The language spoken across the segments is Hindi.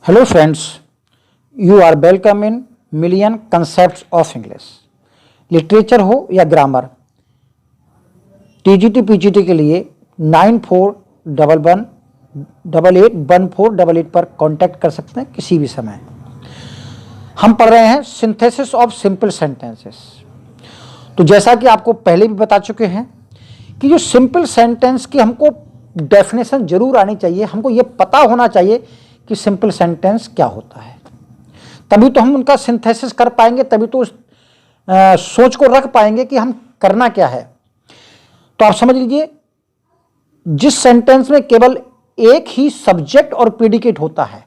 Hello friends, you are welcome in Million Concepts of English. Literature हो या ग्रामर, टीजीटी पीजीटी के लिए 9411881488 पर कांटेक्ट कर सकते हैं किसी भी समय। हम पढ़ रहे हैं सिंथेसिस ऑफ सिंपल सेंटेंसेस। तो जैसा कि आपको पहले भी बता चुके हैं कि जो सिंपल सेंटेंस की हमको डेफिनेशन जरूर आनी चाहिए, हमको ये पता होना चाहिए कि सिंपल सेंटेंस क्या होता है, तभी तो हम उनका सिंथेसिस कर पाएंगे, तभी तो सोच को रख पाएंगे कि हम करना क्या है। तो आप समझ लीजिए, जिस सेंटेंस में केवल एक ही सब्जेक्ट और प्रीडिकेट होता है,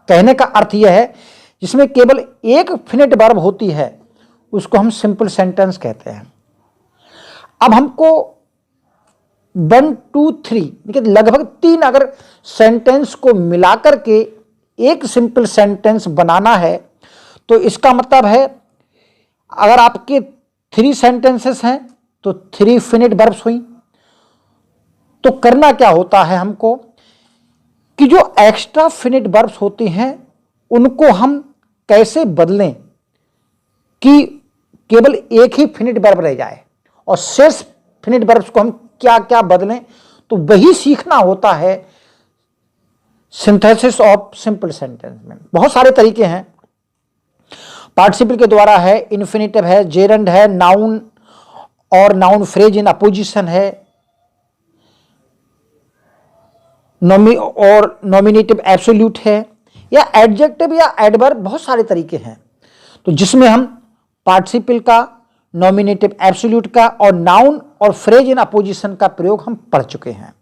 कहने का अर्थ यह है जिसमें केवल एक फिनिट वर्ब होती है, उसको हम सिंपल सेंटेंस कहते हैं। अब हमको 1 2 3 देखिए लगभग 3 अगर सेंटेंस को मिलाकर के एक सिंपल सेंटेंस बनाना है, तो इसका मतलब है अगर आपके 3 सेंटेंसेस हैं तो 3 फिनिट वर्ब्स हुई। तो करना क्या होता है हमको कि जो एक्स्ट्रा फिनिट वर्ब्स होती हैं उनको हम कैसे बदलें कि केवल एक ही फिनिट वर्ब रह जाए, और शेष फिनिट वर्ब्स को हम क्या क्या बदलें। तो वही सीखना होता है सिंथेसिस ऑफ सिंपल सेंटेंस में। बहुत सारे तरीके हैं, पार्टिसिपल के द्वारा है, इन्फिनेटिव है, जेरंड है, नाउन और नाउन फ्रेज इन अपोजिशन है, और नॉमिनेटिव एब्सोल्यूट है, या एडजेक्टिव या एडवर्ब, बहुत सारे तरीके हैं। तो जिसमें हम पार्टिसिपल का, नॉमिनेटिव एब्सोल्यूट का और नाउन और फ्रेज इन अपोजिशन का प्रयोग हम पढ़ चुके हैं।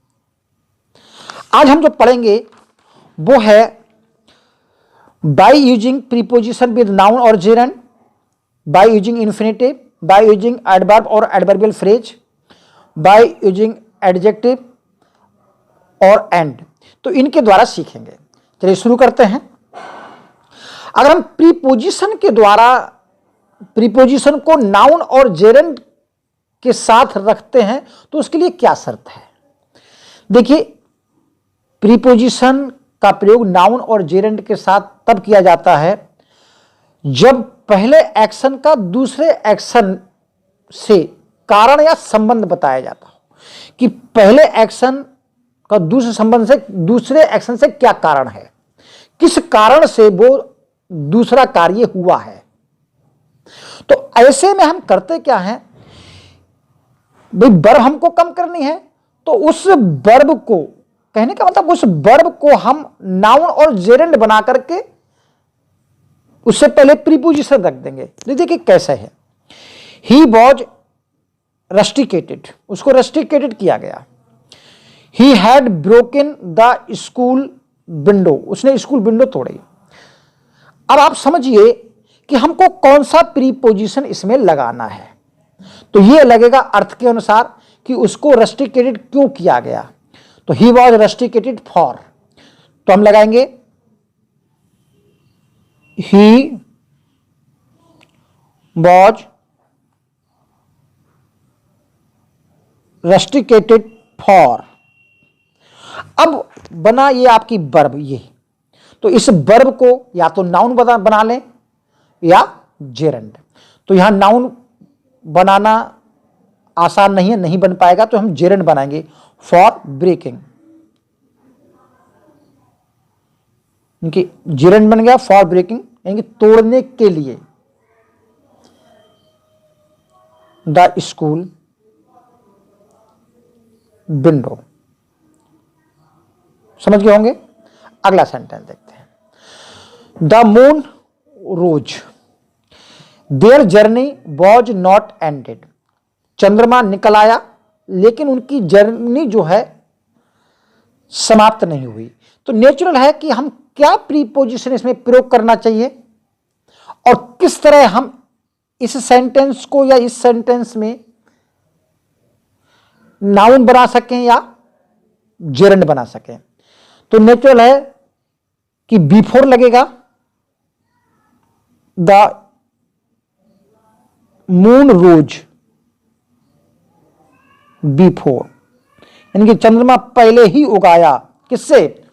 आज हम जो पढ़ेंगे वो है by using preposition with noun और gerund, by using infinitive, by using adverb और adverbial phrase, by using adjective और एंड। तो इनके द्वारा सीखेंगे। चलिए शुरू करते हैं। अगर हम प्रीपोजिशन के द्वारा प्रीपोजिशन को नाउन और जेरंड के साथ रखते हैं तो उसके लिए क्या शर्त है। देखिए, प्रीपोजिशन का प्रयोग नाउन और जेरंड के साथ तब किया जाता है जब पहले एक्शन का दूसरे एक्शन से कारण या संबंध बताया जाता हो, कि पहले एक्शन का दूसरे एक्शन से क्या कारण है, किस कारण से वो दूसरा कार्य हुआ है। तो ऐसे में हम करते क्या हैं, भाई वर्ब हमको कम करनी है, तो उस वर्ब को, कहने का मतलब उस वर्ब को हम नाउन और जेरंड बना करके उससे पहले प्रीपोजिशन रख देंगे। देखिए कैसे है। ही वॉज रस्टिकेटेड, उसको रस्टिकेटेड किया गया। He had broken the school window, उसने स्कूल विंडो तोड़ी। अब आप समझिए कि हमको कौन सा प्रीपोजिशन इसमें लगाना है। तो यह लगेगा अर्थ के अनुसार कि उसको रस्टिकेटेड क्यों किया गया। तो ही वॉज रस्टिकेटेड फॉर, तो हम लगाएंगे ही वॉज रस्टिकेटेड फॉर। अब बना ये आपकी वर्ब, ये तो इस वर्ब को या तो नाउन बना लें या जेरंड। तो यहां नाउन बनाना आसान नहीं है, नहीं बन पाएगा, तो हम जेरंड बनाएंगे। फॉर ब्रेकिंग, इनकी जेरंड बन गया फॉर ब्रेकिंग, यानी तोड़ने के लिए। द स्कूल विंडो, समझ गए होंगे। अगला सेंटेंस देखते हैं। The moon rose, their journey was not ended, चंद्रमा निकल आया लेकिन उनकी जर्नी जो है समाप्त नहीं हुई। तो नेचुरल है कि हम क्या प्रीपोजिशन इसमें प्रयोग करना चाहिए और किस तरह हम इस सेंटेंस को या इस सेंटेंस में नाउन बना सकें या जेरंड बना सकें। तो नेचुरल है कि बिफोर लगेगा। द मून रोज बिफोर, यानी कि चंद्रमा पहले ही उगाया, किससे,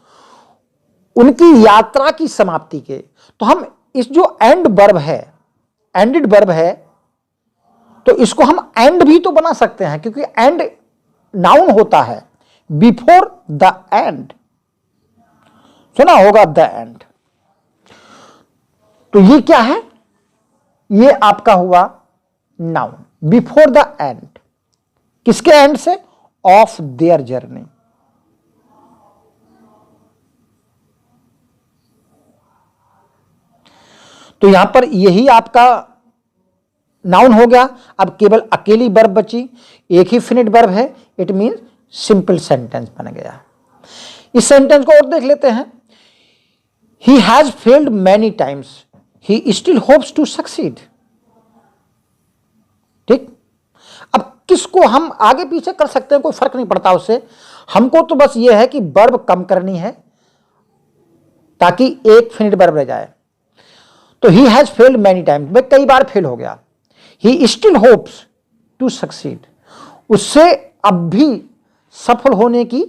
उनकी यात्रा की समाप्ति के। तो हम इस जो एंड वर्ब है, एंडेड वर्ब है, तो इसको हम एंड भी तो बना सकते हैं, क्योंकि एंड नाउन होता है, बिफोर द एंड, सुना होगा द एंड। तो ये क्या है, ये आपका हुआ नाउन, बिफोर द एंड, किसके एंड से, ऑफ देयर जर्नी। तो यहां पर यही आपका नाउन हो गया। अब केवल अकेली वर्ब बची, एक ही फिनिट वर्ब है, इट मीन सिंपल सेंटेंस बन गया। इस सेंटेंस को और देख लेते हैं। He has failed many times, he still hopes to succeed. ठीक, अब किसको हम आगे पीछे कर सकते हैं, कोई फर्क नहीं पड़ता उससे, हमको तो बस यह है कि वर्ब कम करनी है ताकि एक फिनिट वर्ब रह जाए। तो he has failed many times, वह कई बार फेल हो गया। He still hopes to succeed, उससे अब भी सफल होने की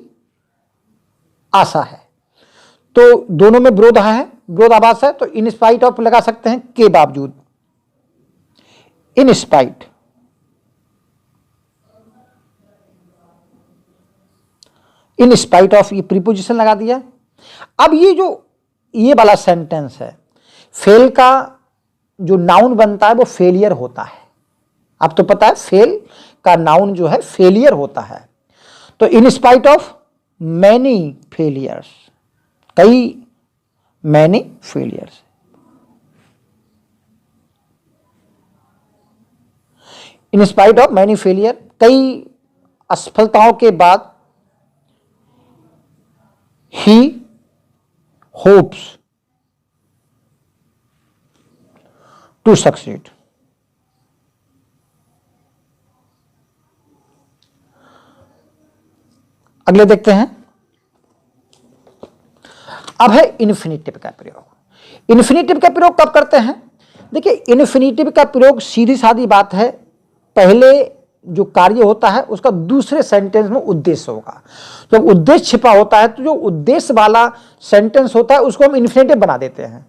आशा है। तो दोनों में विरोधाभास है, तो इन स्पाइट ऑफ लगा सकते हैं, के बावजूद, in spite, in spite of, ये प्रीपोजिशन लगा दिया। अब ये जो ये वाला सेंटेंस है, फेल का जो नाउन बनता है वो फेलियर होता है। अब तो पता है फेल का नाउन जो है फेलियर होता है। तो in spite of many failures, कई many failures, in spite of many failure, कई असफलताओं के बाद, ही होप्स टू सक्सीड। अगले देखते हैं। अब है इन्फिनिटिव का प्रयोग। इन्फिनिटिव का प्रयोग कब करते हैं, देखिए इन्फिनिटिव का प्रयोग सीधी सादी बात है, पहले जो कार्य होता है उसका दूसरे सेंटेंस में उद्देश्य होगा। जब उद्देश्य छिपा होता है तो जो उद्देश्य वाला सेंटेंस होता है उसको हम इन्फिनिटिव बना देते हैं।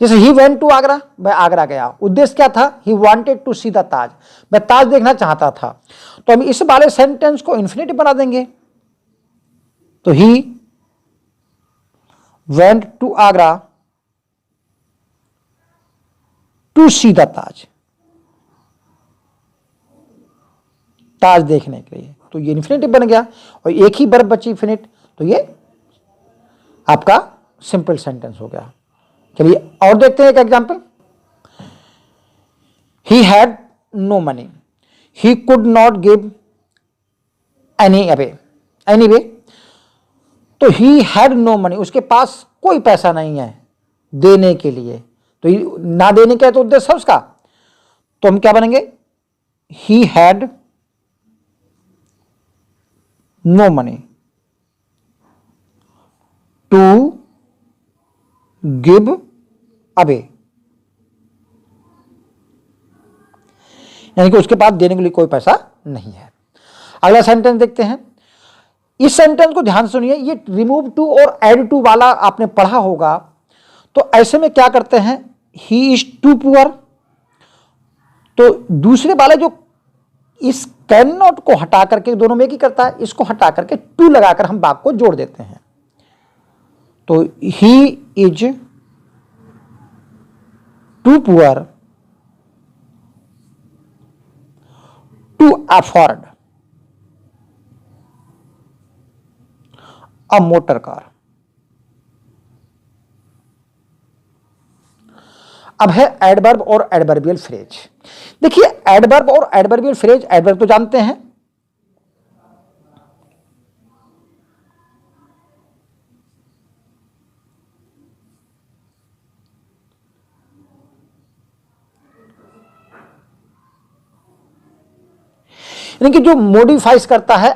जैसे ही वेंट टू आगरा, वह आगरा गया, उद्देश्य क्या था, he wanted to see the Taj, वह ताज देखना चाहता था। तो हम इस वाले सेंटेंस को इन्फिनिटिव बना देंगे। तो he went to Agra to see the Taj, Taj देखने के लिए। तो ये इन्फिनिटिव बन गया और एक ही वर्ब बची फिनिट, तो ये आपका सिंपल सेंटेंस हो गया। चलिए और देखते हैं एक example. He had no money, he could not give any away, anyway. तो ही हैड नो मनी, उसके पास कोई पैसा नहीं है देने के लिए। तो ना देने का तो उद्देश्य है उसका, तो हम क्या बनेंगे, he had no money to give away, यानी कि उसके पास देने के लिए कोई पैसा नहीं है। अगला सेंटेंस देखते हैं। इस सेंटेंस को ध्यान सुनिए, ये रिमूव टू और एड टू वाला आपने पढ़ा होगा। तो ऐसे में क्या करते हैं, ही इज टू पुअर, तो दूसरे वाले जो इस कैन नॉट को हटा करके, दोनों में एक ही करता है, इसको हटा करके टू लगाकर हम वाक्य को जोड़ देते हैं। तो he is too poor to afford a motor car. अब है एडवर्ब और एडवर्बियल फ्रेज। देखिए एडवर्ब और एडवर्बियल फ्रेज, एडवर्ब तो जानते हैं, यानी कि जो मॉडिफाइज करता है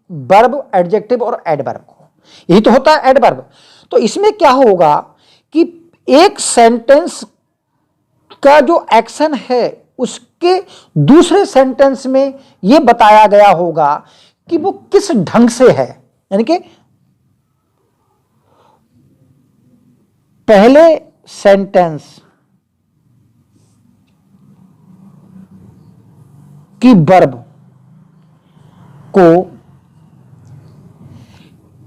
वर्ब, एडजेक्टिव और एडवर्ब को, यही तो होता है एडवर्ब। तो इसमें क्या होगा कि एक सेंटेंस का जो एक्शन है उसके दूसरे सेंटेंस में यह बताया गया होगा कि वो किस ढंग से है, यानी कि पहले सेंटेंस की वर्ब को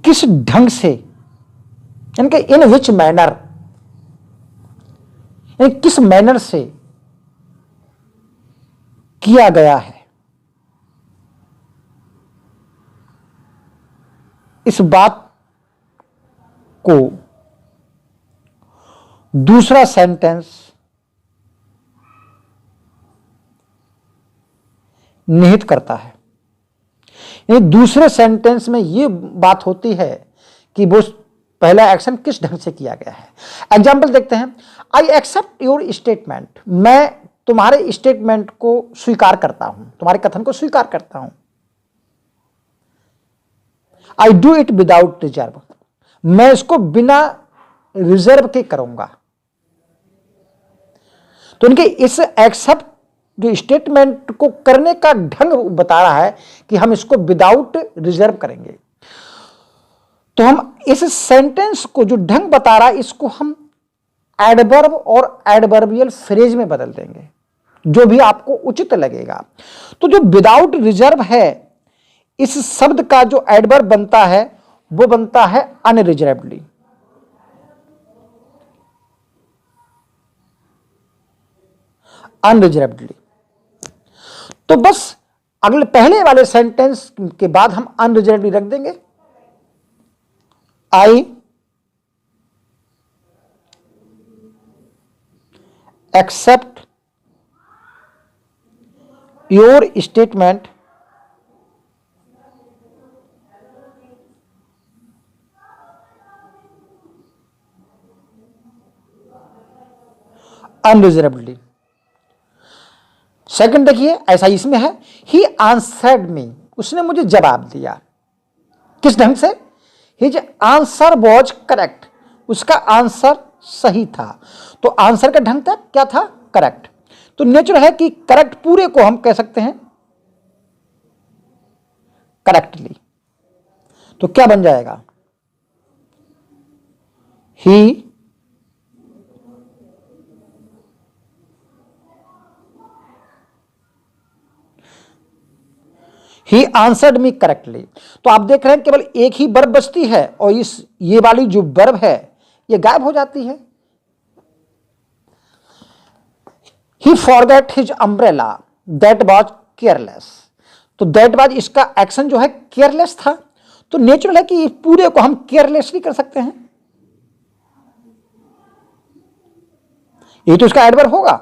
किस ढंग से, यानी कि इन विच मैनर, किस मैनर से किया गया है, इस बात को दूसरा सेंटेंस निहित करता है। यानी दूसरे सेंटेंस में यह बात होती है कि वो पहला एक्शन किस ढंग से किया गया है। एग्जाम्पल देखते हैं। आई एक्सेप्ट योर स्टेटमेंट, मैं तुम्हारे स्टेटमेंट को स्वीकार करता हूं, तुम्हारे कथन को स्वीकार करता हूं। I do it without reserve, मैं इसको बिना रिजर्व के करूंगा। तो इनके इस एक्सेप्ट जो स्टेटमेंट को करने का ढंग बता रहा है कि हम इसको विदाउट रिजर्व करेंगे। तो हम इस सेंटेंस को जो ढंग बता रहा है इसको हम एडवर्ब और एडवर्बियल फ्रेज में बदल देंगे, जो भी आपको उचित लगेगा। तो जो विदाउट रिजर्व है, इस शब्द का जो एडवर्ब बनता है वो बनता है अनरिजर्वडली। अनरिजर्वडली। तो बस अगले पहले वाले सेंटेंस के बाद हम अनरिजर्वडली रख देंगे। I accept your statement unreservedly. Second देखिए, ऐसा इसमें है, ही आंसर्ड मी, उसने मुझे जवाब दिया। किस ढंग से? हिज आंसर वॉज करेक्ट, उसका आंसर सही था। तो आंसर का ढंग था क्या था? करेक्ट। तो नेचुरल है कि करेक्ट पूरे को हम कह सकते हैं करेक्टली। तो क्या बन जाएगा? ही ही आंसर्ड मी करेक्टली। तो आप देख रहे हैं केवल एक ही वर्ब बचती है और ये वाली जो वर्ब है ये गायब हो जाती है। He forget his umbrella, that was careless. तो दैट वाज, इसका एक्शन जो है केयरलेस था। तो नेचुरल है कि पूरे को हम केयरलेसली कर सकते हैं। ये तो इसका एडवर्ब होगा।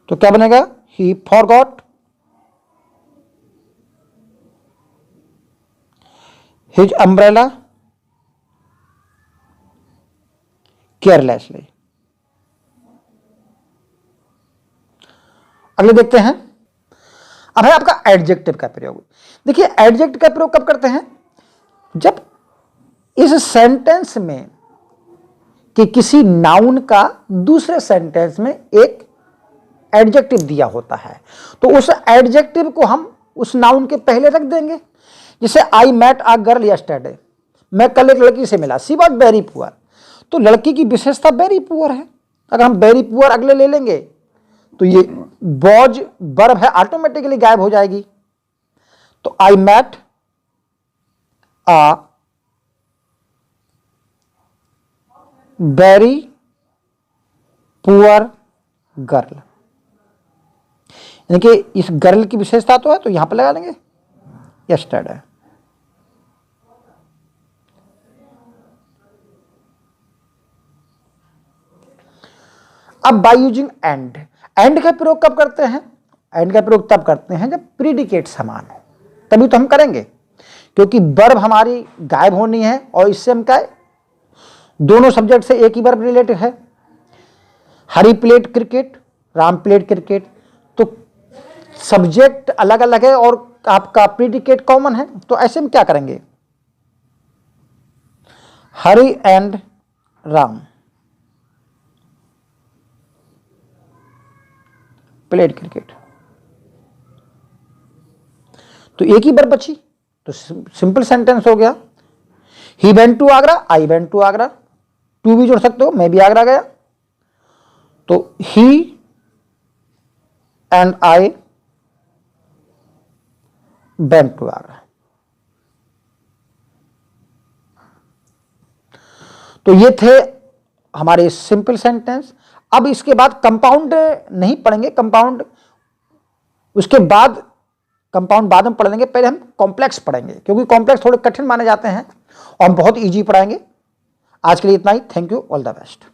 तो क्या बनेगा? ही फॉरगॉट हिज अम्ब्रेला केयरलेसली। अगले देखते हैं। अब है आपका एडजेक्टिव का प्रयोग। देखिए एडजेक्टिव का प्रयोग कब करते हैं? जब इस सेंटेंस में कि किसी नाउन का दूसरे सेंटेंस में एक एडजेक्टिव दिया होता है, तो उस एडजेक्टिव को हम उस नाउन के पहले रख देंगे। जैसे I met a girl yesterday, मैं कल एक लड़की से मिला, सी वॉज वेरी पुअर। तो लड़की की विशेषता वेरी पुअर है। अगर हम वेरी पुअर अगले ले लेंगे तो ये वॉज वर्ब है ऑटोमेटिकली गायब हो जाएगी। तो I met a very poor girl, यानी कि इस गर्ल की विशेषता तो है, तो यहां पर लगा लेंगे यस्टरडे। अब बाय यूजिंग एंड, एंड का प्रयोग कब करते हैं? एंड का प्रयोग तब करते हैं जब प्रीडिकेट समान हो, तभी तो हम करेंगे, क्योंकि वर्ब हमारी गायब होनी है और इससे हम क्या, दोनों सब्जेक्ट से एक ही वर्ब रिलेटेड है। Hari plays cricket, Ram plays cricket. तो सब्जेक्ट अलग अलग है और आपका प्रीडिकेट कॉमन है, तो ऐसे में क्या करेंगे? हरी एंड राम प्लेड क्रिकेट। तो एक ही वर्ब बची, तो सिंपल सेंटेंस हो गया। He went to Agra, I went to Agra. Two भी जोड़ सकते हो, मैं भी आगरा गया, तो he and I went to Agra. तो ये थे हमारे सिंपल सेंटेंस। अब इसके बाद कंपाउंड नहीं पढ़ेंगे, कंपाउंड उसके बाद, कंपाउंड बाद में पढ़ लेंगे, पहले हम कॉम्प्लेक्स पढ़ेंगे, क्योंकि कॉम्प्लेक्स थोड़े कठिन माने जाते हैं और हम बहुत इजी पढ़ाएंगे। आज के लिए इतना ही। Thank you, all the best.